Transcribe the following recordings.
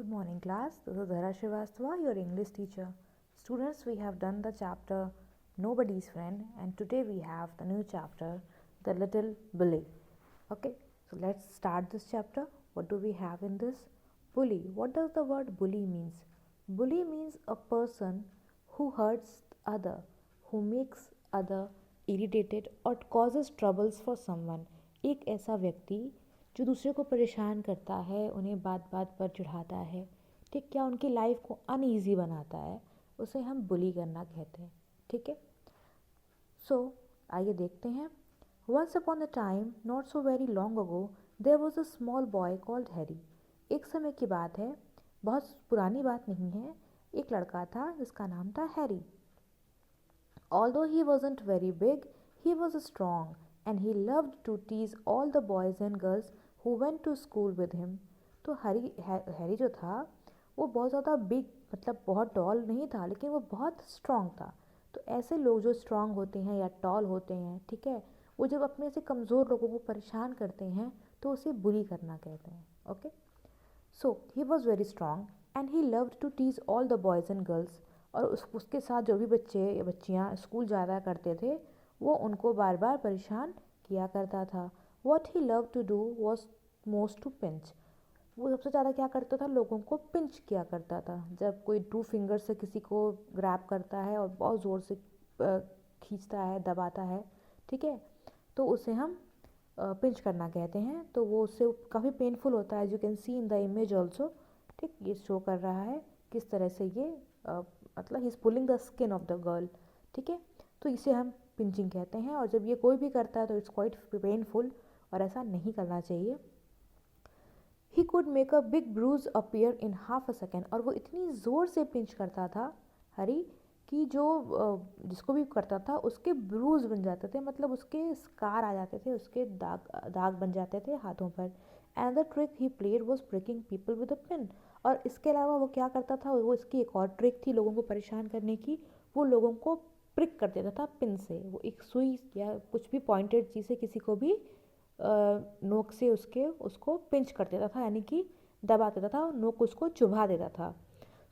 Good morning, class. This is Dhara Srivastava, your English teacher. Students, we have done the chapter Nobody's Friend, and today we have the new chapter, The Little Bully. Okay, so let's start this chapter. What do we have in this? Bully. What does the word bully means? Bully means a person who hurts other, who makes other irritated और causes troubles for someone. एक ऐसा व्यक्ति जो दूसरे को परेशान करता है, उन्हें बात बात पर चिढ़ाता है, ठीक, क्या उनकी लाइफ को अनईजी बनाता है, उसे हम बुली करना कहते हैं. ठीक है, सो आइए देखते हैं. Once upon a time not so very long ago there was a small boy called Harry. एक समय की बात है, बहुत पुरानी बात नहीं है. एक लड़का था जिसका नाम था Harry. Although he wasn't very big, he was strong and he loved to tease all the boys and girls who went to school with him. तो हैरी जो था वो बहुत ज़्यादा बिग, मतलब बहुत टॉल नहीं था, लेकिन वो बहुत स्ट्रॉन्ग था. तो ऐसे लोग जो स्ट्रॉन्ग होते हैं या टॉल होते हैं, ठीक है, वो जब अपने से कमज़ोर लोगों को परेशान करते हैं तो उसे बुली करना कहते हैं. Okay, so he was very strong and he loved to tease all the boys and girls. और उसके साथ जो भी बच्चे या बच्चियाँ स्कूल जाया करते थे वो उनको बार बार परेशान किया करता था. What he love to do was most to pinch. वो सबसे ज़्यादा क्या करता था, लोगों को पिंच किया करता था. जब कोई 2 फिंगर से किसी को ग्रैब करता है और बहुत ज़ोर से खींचता है, दबाता है, ठीक है, तो उसे हम पिंच करना कहते हैं. तो वो उससे काफ़ी पेनफुल होता है. As you can see in the image also, ठीक, ये शो कर रहा है किस तरह से ये मतलब he is pulling the skin of the girl. ठीक है, तो इसे हम पिंचिंग कहते हैं. और जब ये कोई भी करता है तो इट्स क्वाइट पेनफुल और ऐसा नहीं करना चाहिए. He could make a big bruise appear in half a second. और वो इतनी ज़ोर से पिंच करता था हरी कि जो जिसको भी करता था उसके ब्रूज बन जाते थे, मतलब उसके स्कार आ जाते थे, उसके दाग दाग बन जाते थे हाथों पर. And the trick he played was breaking people with a pin. और इसके अलावा वो क्या करता था, वो इसकी एक और ट्रिक थी लोगों को परेशान करने की. वो लोगों को प्रिक कर देता था पिन से. वो एक सुई या कुछ भी पॉइंटेड चीज़ से किसी को भी नोक से उसको पिंच कर देता था, यानी कि दबा देता था, नोक उसको चुभा देता था.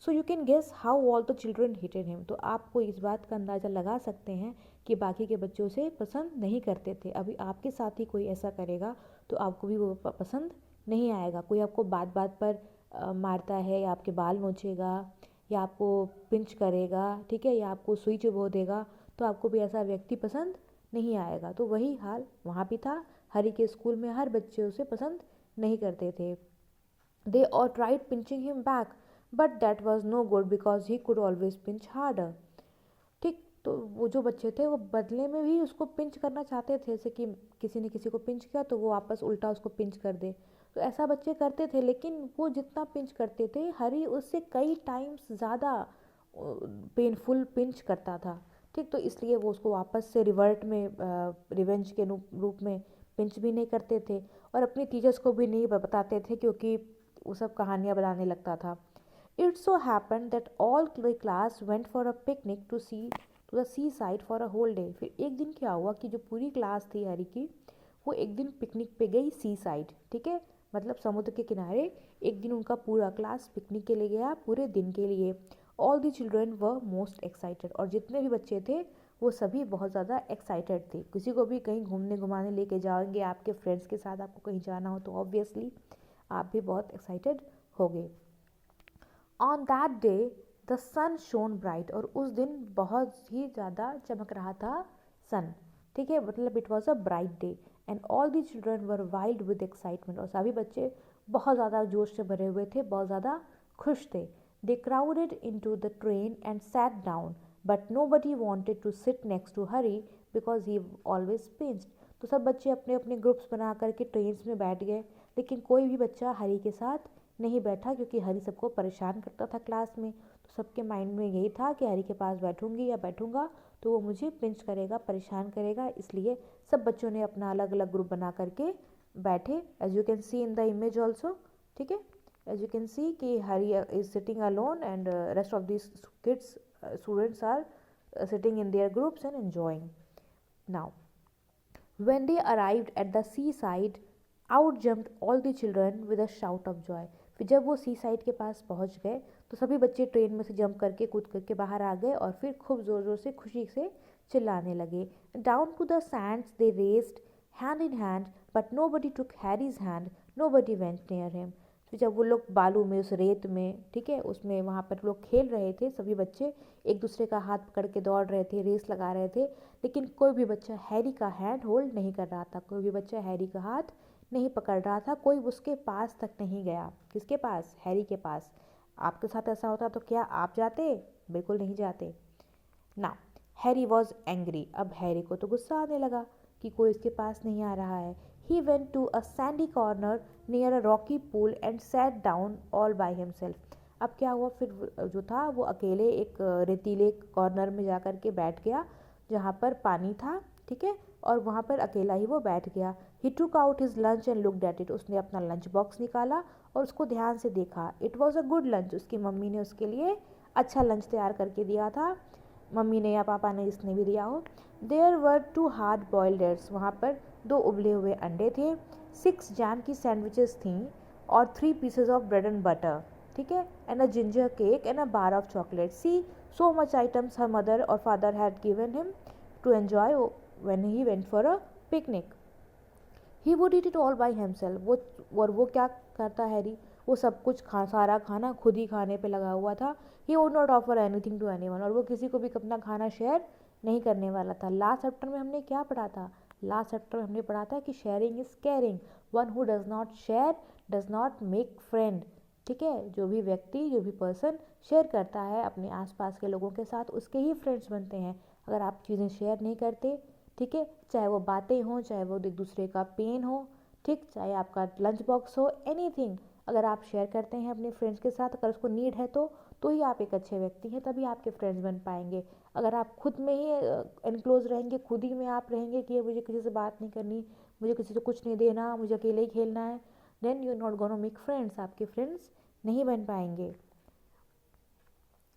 So you can guess how all the children hated him. तो आपको इस बात का अंदाज़ा लगा सकते हैं कि बाकी के बच्चों से पसंद नहीं करते थे. अभी आपके साथ ही कोई ऐसा करेगा तो आपको भी वो पसंद नहीं आएगा. कोई आपको बात बात पर मारता है या आपके बाल नोचेगा या आपको पिंच करेगा, ठीक है, या आपको सुई चुभो देगा, तो आपको भी ऐसा व्यक्ति पसंद नहीं आएगा. तो वही हाल वहाँ भी था. हरी के स्कूल में हर बच्चे उसे पसंद नहीं करते थे. दे और tried pinching him back but that was no good because he could always pinch harder. ठीक, तो वो जो बच्चे थे वो बदले में भी उसको पिंच करना चाहते थे, जैसे कि किसी ने किसी को पिंच किया तो वो वापस उल्टा उसको पिंच कर दे. तो ऐसा बच्चे करते थे, लेकिन वो जितना पिंच करते थे हरी उससे कई टाइम्स ज़्यादा पेनफुल पिंच करता था. ठीक, तो इसलिए वो उसको वापस से रिवर्ट में रिवेंज के रूप में पिंच भी नहीं करते थे और अपने टीचर्स को भी नहीं बताते थे, क्योंकि वो सब कहानियाँ बनाने लगता था. It so happened that all the class went for a picnic to the seaside for a whole day. फिर एक दिन क्या हुआ कि जो पूरी क्लास थी हरी की, वो एक दिन पिकनिक पे गई सी साइड. ठीक है, मतलब समुद्र के किनारे. एक दिन उनका पूरा क्लास पिकनिक के लिए गया, पूरे दिन के लिए. All the children were most excited. और जितने भी बच्चे थे वो सभी बहुत ज़्यादा एक्साइटेड थे. किसी को भी कहीं घूमने घुमाने लेके जाओगे, आपके फ्रेंड्स के साथ आपको कहीं जाना हो, तो ऑब्वियसली आप भी बहुत एक्साइटेड होगे. On that day the sun shone bright. और उस दिन बहुत ही ज़्यादा चमक रहा था सन. ठीक है, मतलब it was a bright day and all the children were wild with excitement. और सभी बच्चे बहुत ज़्यादा जोश से भरे हुए थे, बहुत ज़्यादा खुश थे. They crowded into the train and sat down but nobody wanted to sit next to Harry because he always pinched. तो सब बच्चे अपने अपने ग्रुप्स बना करके ट्रेन्स में बैठ गए, लेकिन कोई भी बच्चा हरी के साथ नहीं बैठा, क्योंकि हरी सबको परेशान करता था क्लास में. तो सबके माइंड में यही था कि हरी के पास बैठूंगी या बैठूंगा तो वो मुझे पिंच करेगा, परेशान करेगा. इसलिए सब बच्चों ने अपना अलग अलग ग्रुप बना करके बैठे. As you can see in the image also, ठीक है, एज यू कैन सी कि Harry is sitting alone and rest of this kids students are sitting in their groups and enjoying. Now, when they arrived at the seaside, out jumped all the children with a shout of joy. फिर जब वो सी side के पास पहुंच गए तो सभी बच्चे train में से जंप करके कूद करके बाहर आ गए और फिर खूब ज़ोर ज़ोर से खुशी से चिल्लाने लगे। Down to the sands they raced hand in hand but nobody took Harry's hand, nobody went near him. तो जब वो लोग बालू में उस रेत में, ठीक है, उसमें वहाँ पर लोग खेल रहे थे, सभी बच्चे एक दूसरे का हाथ पकड़ के दौड़ रहे थे, रेस लगा रहे थे, लेकिन कोई भी बच्चा हैरी का हैंड होल्ड नहीं कर रहा था, कोई भी बच्चा हैरी का हाथ नहीं पकड़ रहा था, कोई उसके पास तक नहीं गया। किसके पास? हैरी के पास। आपके साथ ऐसा होता तो क्या आप जाते? बिल्कुल नहीं जाते ना। Harry was angry. अब हैरी को तो गुस्सा आने लगा कि कोई इसके पास नहीं आ रहा है। He went to a sandy corner near a rocky pool and sat down all by himself. अब क्या हुआ, फिर जो था वो अकेले एक रेतीले कॉर्नर में जा कर के बैठ गया जहाँ पर पानी था, ठीक है, और वहाँ पर अकेला ही वो बैठ गया। He took out his lunch and looked at it. उसने अपना लंच बॉक्स निकाला और उसको ध्यान से देखा। It was a good lunch. उसकी मम्मी ने उसके लिए अच्छा लंच तैयार करके दिया था, मम्मी ने या पापा ने, जिसने भी दिया हो। There were 2 hard boiled eggs. वहाँ पर 2 उबले हुए अंडे थे, 6 जैम की सैंडविचेस थीं और 3 pieces of bread and butter, ठीक है, and a ginger cake and a bar of chocolate. See so much items her mother और father had given him to enjoy when he went for a picnic. He would eat it all by himself. वो क्या करता Harry, वो सब कुछ सारा खाना खुद ही खाने पे लगा हुआ था। He would not offer anything to anyone. और वो किसी को भी अपना खाना शेयर नहीं करने वाला था। लास्ट चैप्टर में हमने क्या पढ़ा था? लास्ट चैप्टर में हमने पढ़ा था कि sharing is caring. One who does not share does not make friend. ठीक है, जो भी व्यक्ति, जो भी पर्सन शेयर करता है अपने आसपास के लोगों के साथ, उसके ही फ्रेंड्स बनते हैं। अगर आप चीज़ें शेयर नहीं करते, ठीक है, चाहे वो बातें हों, चाहे वो एक दूसरे का पेन हो, ठीक, चाहे आपका लंच बॉक्स हो, एनीथिंग, अगर आप शेयर करते हैं अपने फ्रेंड्स के साथ, अगर उसको नीड है तो ही आप एक अच्छे व्यक्ति हैं, तभी आपके फ्रेंड्स बन पाएंगे। अगर आप खुद में ही एनक्लोज रहेंगे, खुद ही में आप रहेंगे कि मुझे किसी से बात नहीं करनी, मुझे किसी से कुछ नहीं देना, मुझे अकेले ही खेलना है, then you are not gonna make friends. आपके फ्रेंड्स नहीं बन पाएंगे।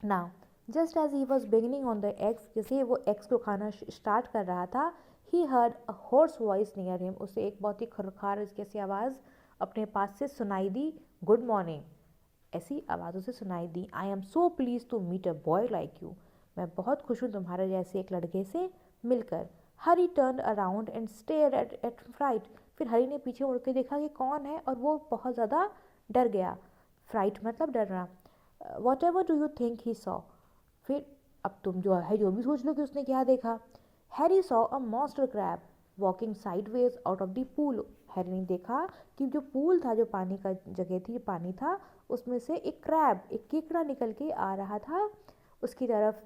Now just as he was beginning on the eggs, जैसे वो एग्स को खाना स्टार्ट कर रहा था, he heard a hoarse voice near him. उसे एक बहुत ही खरखार जैसी आवाज़ अपने पास से सुनाई दी। गुड मॉर्निंग, ऐसी आवाज़ों से सुनाई दी। I am so please to meet a boy like you. मैं बहुत खुश हूँ तुम्हारे जैसे एक लड़के से मिलकर। Harry turn around and stare at fright. फिर हरी ने पीछे मुड़ के देखा कि कौन है, और वो बहुत ज़्यादा डर गया। फ्राइट मतलब डरना। What ever do you think he saw. फिर अब तुम जो भी सोच लो कि उसने क्या देखा। Harry saw a monster crab walking sideways out of the pool. Harry ने देखा कि जो पूल था, जो पानी का जगह थी, पानी था, उसमें से एक क्रैब, एक केकड़ा निकल के आ रहा था उसकी तरफ।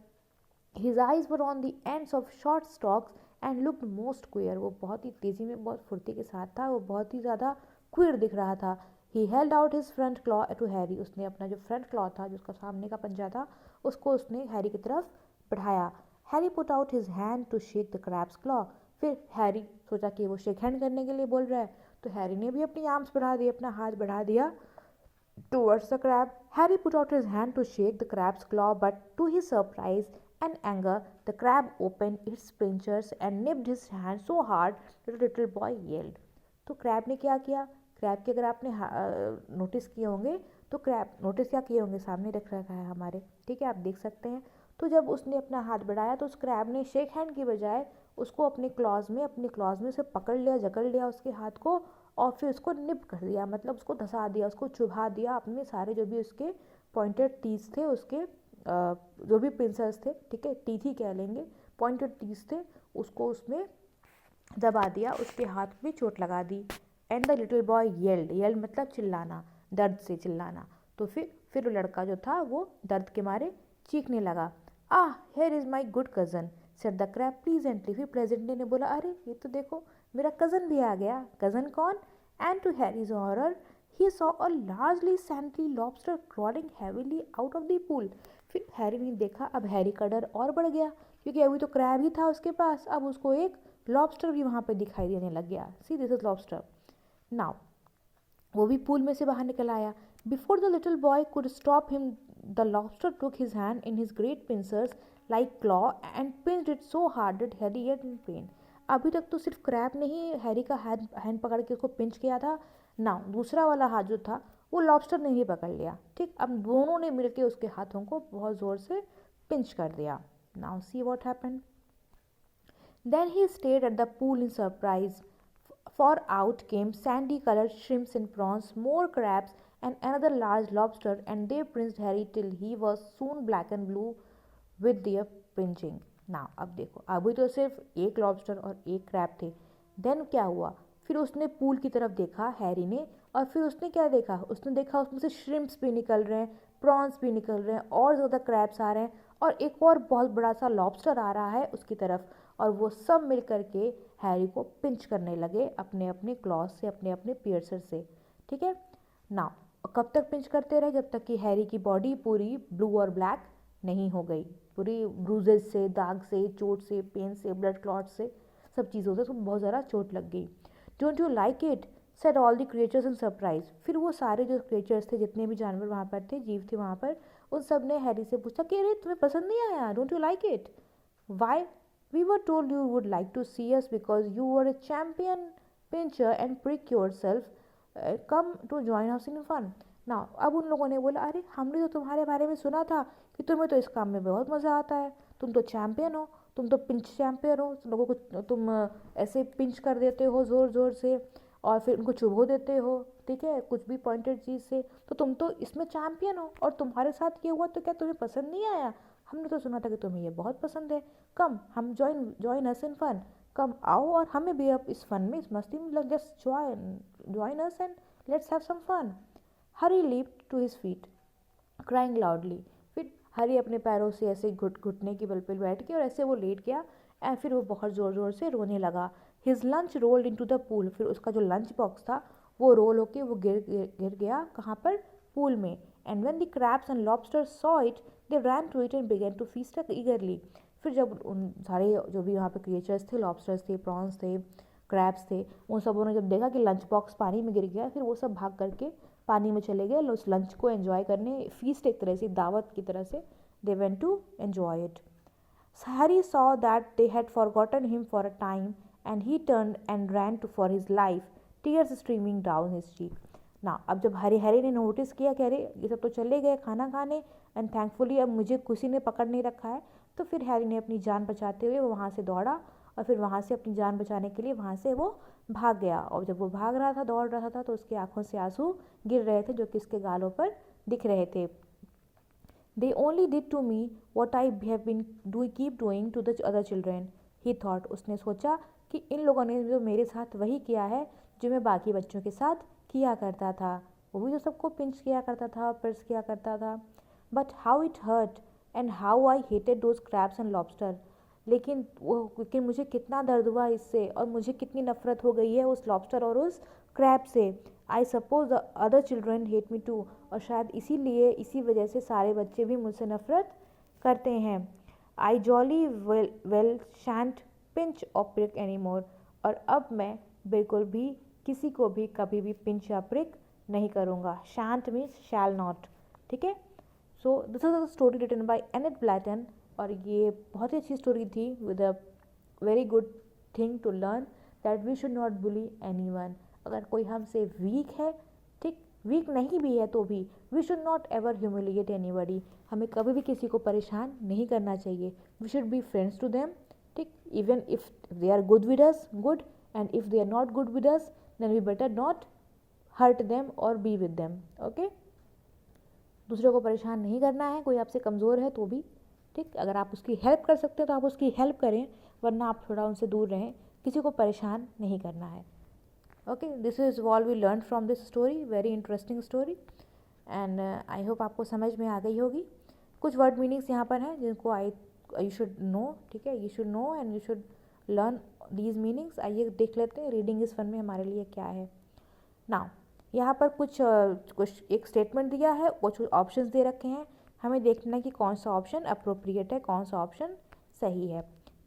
His eyes were on the ends of short stocks and looked most queer. वो बहुत ही तेज़ी में, बहुत फुर्ती के साथ था, वो बहुत ही ज़्यादा क्वियर दिख रहा था। He held out his front claw to Harry. उसने अपना जो फ्रंट क्लॉ था, जो उसका सामने का पंजा था, उसको उसने हैरी की तरफ बढ़ाया। Harry put out his hand to shake the crab's claw. फिर हैरी सोचा कि वो शेक हैंड करने के लिए बोल रहा है, तो हैरी ने भी अपनी आर्म्स बढ़ा दी, अपना हाथ बढ़ा दिया towards the crab. Harry put out his hand to shake the crab's claw, but to his surprise and anger, the crab opened its pincers and nipped his hand so hard that the little boy yelled. तो crab ने क्या किया? Crab के अगर आपने notice किए होंगे तो क्रैब नोटिस क्या किए होंगे, सामने रख रखा है हमारे, ठीक है, आप देख सकते हैं। तो जब उसने अपना हाथ बढ़ाया तो उस क्रैब ने शेक हैंड की बजाय उसको अपने क्लॉज में उसे पकड़ लिया, जकड़ लिया उसके हाथ को, और फिर उसको निप कर दिया, मतलब उसको धंसा दिया, उसको चुभा दिया अपने सारे जो भी उसके पॉइंटेड टीथ थे, उसके जो भी पिंसर्स थे, ठीक है, टीथ ही कह लेंगे, पॉइंटेड टीथ थे, उसको उसमें दबा दिया, उसके हाथ में चोट लगा दी। And the little boy yelled मतलब चिल्लाना, दर्द से चिल्लाना। तो फिर वो लड़का जो था वो दर्द के मारे चीखने लगा। Here is my good cousin said the crab pleasantly. फिर प्रेजेंटली ने बोला, अरे ये तो देखो मेरा कज़न भी आ गया। कज़न कौन? And to Harry's horror he saw a largely sandly lobster crawling heavily out of the pool. फिर हैरी ने देखा, अब हैरी का डर और बढ़ गया, क्योंकि अभी तो क्रैब ही था उसके पास, अब उसको एक लॉबस्टर भी वहाँ पे दिखाई देने लग गया। See this is lobster. Now वो भी पूल में से बाहर निकल आया। Before the little boy could stop him the lobster took his hand in his great pincers like claw and pinched it so hard that Harry get in pain. अभी तक तो सिर्फ क्रैब ने ही हैरी का हैंड पकड़ के उसको pinch किया था। नाउ दूसरा वाला हाथ जो था वो लॉबस्टर ने ही पकड़ लिया, ठीक। अब दोनों ने मिलकर उसके हाथों को बहुत ज़ोर से पिंच कर दिया। Now see what happened. Then he stared at the pool in surprise, for out came sandy-colored shrimps and prawns, more crabs, and another large lobster, and they pinched Harry till he was soon black and blue with their pinching. Now, अब देखो, अभी तो सिर्फ एक lobster और एक crab थे। Then क्या हुआ, फिर उसने पूल की तरफ देखा हैरी ने, और फिर उसने क्या देखा, उसने देखा उसमें से श्रिम्प्स भी निकल रहे हैं, प्रॉन्स भी निकल रहे हैं, और ज़्यादा क्रैब्स आ रहे हैं, और एक और बहुत बड़ा सा लॉबस्टर आ रहा है उसकी तरफ, और वो सब मिल करके हैरी को पिंच करने लगे अपने अपने क्लॉज से, अपने अपने पियर्सर से, ठीक है ना। कब तक पिंच करते रहे, जब तक कि हैरी की बॉडी पूरी ब्लू और ब्लैक नहीं हो गई, पूरी ब्रूजेस से, दाग से, चोट से, पेन से, ब्लड क्लॉट से, सब चीज़ों से उसको बहुत ज़्यादा चोट लग गई। Don't you like it, said all the creatures in surprise. फिर वो सारे जो क्रिएचर्स थे, जितने भी जानवर वहाँ पर थे, जीव थे वहाँ पर, उन सब ने हैरी से पूछा कि अरे तुम्हें पसंद नहीं आया, don't you like it, why, we were told you would like to see us because you were a champion pincher and prick yourself, come to join us in fun. Now, अब उन लोगों ने बोला अरे हमने तो तुम्हारे बारे में सुना था कि तुम्हें तो इस काम में बहुत मज़ा आता है, तुम तो चैम्पियन हो, तुम तो पिंच चैम्पियन हो, लोगों को तुम ऐसे पिंच कर देते हो ज़ोर ज़ोर से, और फिर उनको चुभो देते हो, ठीक है, कुछ भी पॉइंटेड चीज़ से, तो तुम तो इसमें चैम्पियन हो, और तुम्हारे साथ ये हुआ तो क्या तुम्हें पसंद नहीं आया, हमने तो सुना था कि तुम्हें ये बहुत पसंद है, कम हम ज्वाइन अस इन फन, कम आओ और हमें भी अब इस फन में, इस मस्ती में just join us and let's have some fun. Harry leap to his feet crying loudly. फिर हरी अपने पैरों से ऐसे घुटने की बल पर बैठ के और ऐसे वो लेट गया, एंड फिर वो बहुत ज़ोर ज़ोर से रोने लगा। His lunch rolled into the pool. फिर उसका जो लंच बॉक्स था वो रोल होके वो गिर गया, कहाँ पर, पूल में। And when the crabs and lobsters saw it they ran to it and began to feast eagerly. फिर जब उन सारे जो भी वहाँ पे क्रिएचर्स थे, लॉबस्टर्स थे, प्रॉन्स थे, क्रैब्स थे, उन सबों ने जब देखा कि लंच बॉक्स पानी में गिर गया, फिर वो सब भाग करके पानी में चले गए उस लंच को एंजॉय करने, फीस्ट एक तरह से, दावत की तरह से, they went to enjoy it. Harry saw that they had forgotten him for a time, and he turned and ran for his life, tears streaming down his cheek. ना अब जब हैरी ने नोटिस किया कि अरे ये सब तो चले गए खाना खाने, एंड थैंकफुली अब मुझे किसी ने पकड़ नहीं रखा है, तो फिर हैरी ने अपनी जान बचाते हुए वो वहाँ से दौड़ा, और फिर वहाँ से अपनी जान बचाने के लिए वहाँ से वो भाग गया। और जब वो भाग रहा था, दौड़ रहा था, तो उसकी आंखों से आंसू गिर रहे थे, जो कि उसके गालों पर दिख रहे थे। They only did to me what I have been keep doing to the other children, he thought. उसने सोचा कि इन लोगों ने जो मेरे साथ वही किया है जो मैं बाकी बच्चों के साथ किया करता था, वो भी जो सबको पिंच किया करता था, पर्स किया करता था। But how it hurt and how I hated those crabs and lobster. लेकिन मुझे कितना दर्द हुआ इससे, और मुझे कितनी नफ़रत हो गई है उस लॉबस्टर और उस क्रैब से। I suppose the other children hate me too, और शायद इसी वजह से सारे बच्चे भी मुझसे नफ़रत करते हैं। आई जॉली वेल शैंट पिंच और प्रिक एनी मोर, और अब मैं बिल्कुल भी किसी को भी कभी भी पिंच या प्रिक नहीं करूँगा। शैंट मीन्स शैल नॉट, ठीक है। So this is a story written by Enid Blyton, और ये बहुत ही अच्छी स्टोरी थी with a very good thing to learn that we should not bully anyone. अगर कोई हमसे वीक है, ठीक, वीक नहीं भी है तो भी, we should not ever humiliate anybody. हमें कभी भी किसी को परेशान नहीं करना चाहिए। We should be friends to them, ठीक, even if they are good with us, good, and if they are not good with us, then we better not hurt them और बी विद देम, ओके। दूसरों को परेशान नहीं करना है, कोई आपसे कमज़ोर है तो भी, ठीक, अगर आप उसकी हेल्प कर सकते हैं तो आप उसकी हेल्प करें, वरना आप थोड़ा उनसे दूर रहें, किसी को परेशान नहीं करना है, okay. This is all we learn from this story, very interesting story, and I hope आपको समझ में आ गई होगी। कुछ वर्ड मीनिंग्स यहाँ पर हैं जिनको यू शुड नो, ठीक है, you should know and you should learn these meanings. आइए देख लेते हैं रीडिंग इस फन में हमारे लिए क्या है। नाउ यहाँ पर कुछ एक स्टेटमेंट दिया है, कुछ ऑप्शंस दे रखे हैं, हमें देखना है कि कौन सा ऑप्शन अप्रोप्रिएट है, कौन सा ऑप्शन सही है।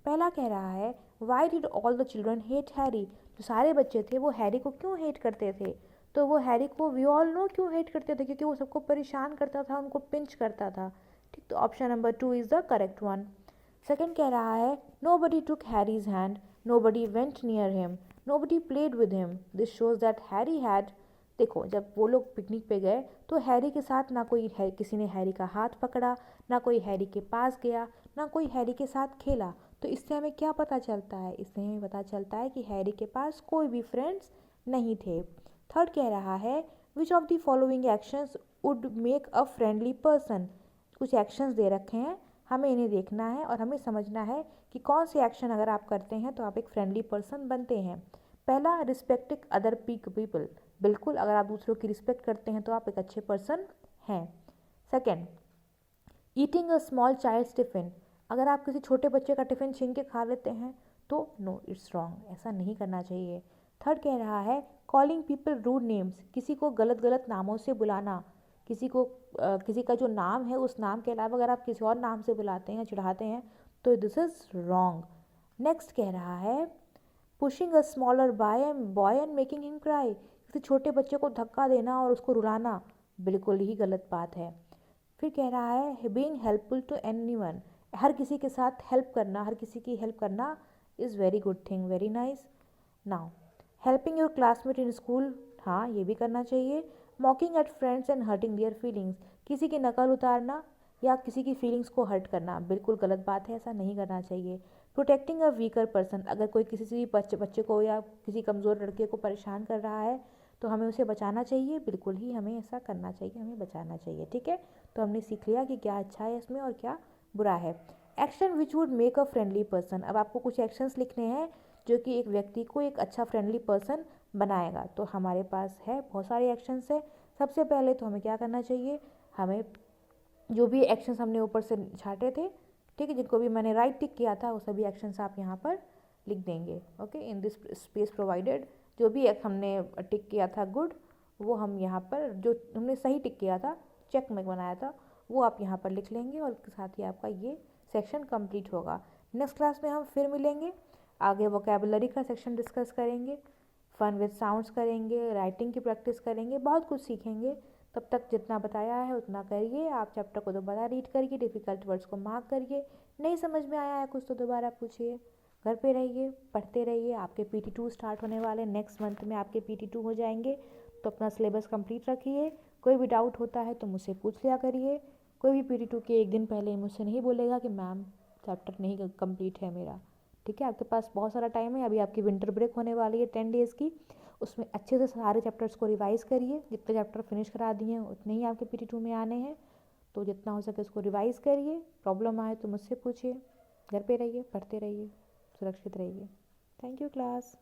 पहला कह रहा है why did all the children hate Harry. जो सारे बच्चे थे वो हैरी को क्यों हेट करते थे, तो वो हैरी को वी ऑल नो क्यों हेट करते थे, क्योंकि वो सबको परेशान करता था, उनको पिंच करता था, ठीक। तो option number 2 is the correct one. Second कह रहा है nobody took Harry's hand, nobody went near him, nobody played with him, this shows that Harry had देखो जब वो लोग पिकनिक पे गए तो हैरी के साथ ना कोई किसी ने हैरी का हाथ पकड़ा, ना कोई हैरी के पास गया, ना कोई हैरी के साथ खेला। तो इससे हमें क्या पता चलता है? इससे हमें पता चलता है कि हैरी के पास कोई भी फ्रेंड्स नहीं थे। थर्ड कह रहा है which of the following actions would make a friendly person. कुछ एक्शंस दे रखे हैं, हमें इन्हें देखना है और हमें समझना है कि कौन से एक्शन अगर आप करते हैं तो आप एक फ्रेंडली पर्सन बनते हैं। पहला, रिस्पेक्टिंग अदर पीपल। बिल्कुल, अगर आप दूसरों की रिस्पेक्ट करते हैं तो आप एक अच्छे पर्सन हैं। Second, eating a small child's tiffin. अगर आप किसी छोटे बच्चे का टिफ़िन छीन के खा लेते हैं तो नो, इट्स रॉन्ग, ऐसा नहीं करना चाहिए। थर्ड कह रहा है कॉलिंग पीपल रूड नेम्स। किसी को गलत गलत नामों से बुलाना। किसी का जो नाम है उस नाम के अलावा अगर आप किसी और नाम से बुलाते हैं, चिढ़ाते हैं तो दिस इज़ रॉन्ग। नेक्स्ट कह रहा है pushing a smaller boy and making him cry. किसी छोटे बच्चे को धक्का देना और उसको रुलाना बिल्कुल ही गलत बात है। फिर कह रहा है बीइंग हेल्पफुल टू एनीवन। हर किसी के साथ हेल्प करना, हर किसी की हेल्प करना is very good thing, very nice. Now helping your classmate in school, हाँ ये भी करना चाहिए। Mocking at friends and hurting their feelings. किसी की नकल उतारना या किसी की फीलिंग्स को हर्ट करना बिल्कुल गलत बात है, ऐसा नहीं करना चाहिए। Protecting a weaker person. अगर कोई किसी से बच्चे को या किसी कमज़ोर लड़के को परेशान कर रहा है तो हमें उसे बचाना चाहिए, बिल्कुल ही हमें ऐसा करना चाहिए, हमें बचाना चाहिए। ठीक है, तो हमने सीख लिया कि क्या अच्छा है इसमें और क्या बुरा है। Action which would make a friendly person. अब आपको कुछ एक्शंस लिखने हैं जो कि एक व्यक्ति को एक अच्छा फ्रेंडली पर्सन बनाएगा। तो हमारे पास है बहुत सारे एक्शंस है। सबसे पहले तो हमें क्या करना चाहिए, हमें जो भी एक्शंस हमने ऊपर से छाटे थे, ठीक है, जिनको भी मैंने राइट टिक किया था वो सभी एक्शंस आप यहाँ पर लिख देंगे। Okay, in this space provided. जो भी एक हमने टिक किया था गुड, वो हम यहाँ पर, जो हमने सही टिक किया था, चेक में बनाया था, वो आप यहाँ पर लिख लेंगे और उसके साथ ही आपका ये सेक्शन कंप्लीट होगा। नेक्स्ट क्लास में हम फिर मिलेंगे, आगे वोकेबलरी का सेक्शन डिस्कस करेंगे, फन विद साउंड्स करेंगे, राइटिंग की प्रैक्टिस करेंगे, बहुत कुछ सीखेंगे। तब तक जितना बताया है उतना करिए। आप चैप्टर को दोबारा रीड करिए, डिफ़िकल्ट वर्ड्स को मार्क करिए, नहीं समझ में आया है कुछ तो दोबारा पूछिए। घर पे रहिए, पढ़ते रहिए। आपके PT2 स्टार्ट होने वाले, नेक्स्ट मंथ में आपके PT2 हो जाएंगे, तो अपना सिलेबस कंप्लीट रखिए। कोई भी डाउट होता है तो मुझसे पूछ लिया करिए। कोई भी PT2 के एक दिन पहले मुझसे नहीं बोलेगा कि मैम चैप्टर नहीं कंप्लीट है मेरा। ठीक है, आपके पास बहुत सारा टाइम है, अभी आपकी विंटर ब्रेक होने वाली है 10 डेज़ की, उसमें अच्छे से सारे चैप्टर्स को रिवाइज़ करिए। जितने चैप्टर फिनिश करा दिए हैं उतने ही आपके PT2 में आने हैं, तो जितना हो सके उसको रिवाइज़ करिए। प्रॉब्लम आए तो मुझसे पूछिए। घर पे रहिए, पढ़ते रहिए, सुरक्षित रहिए। Thank you class.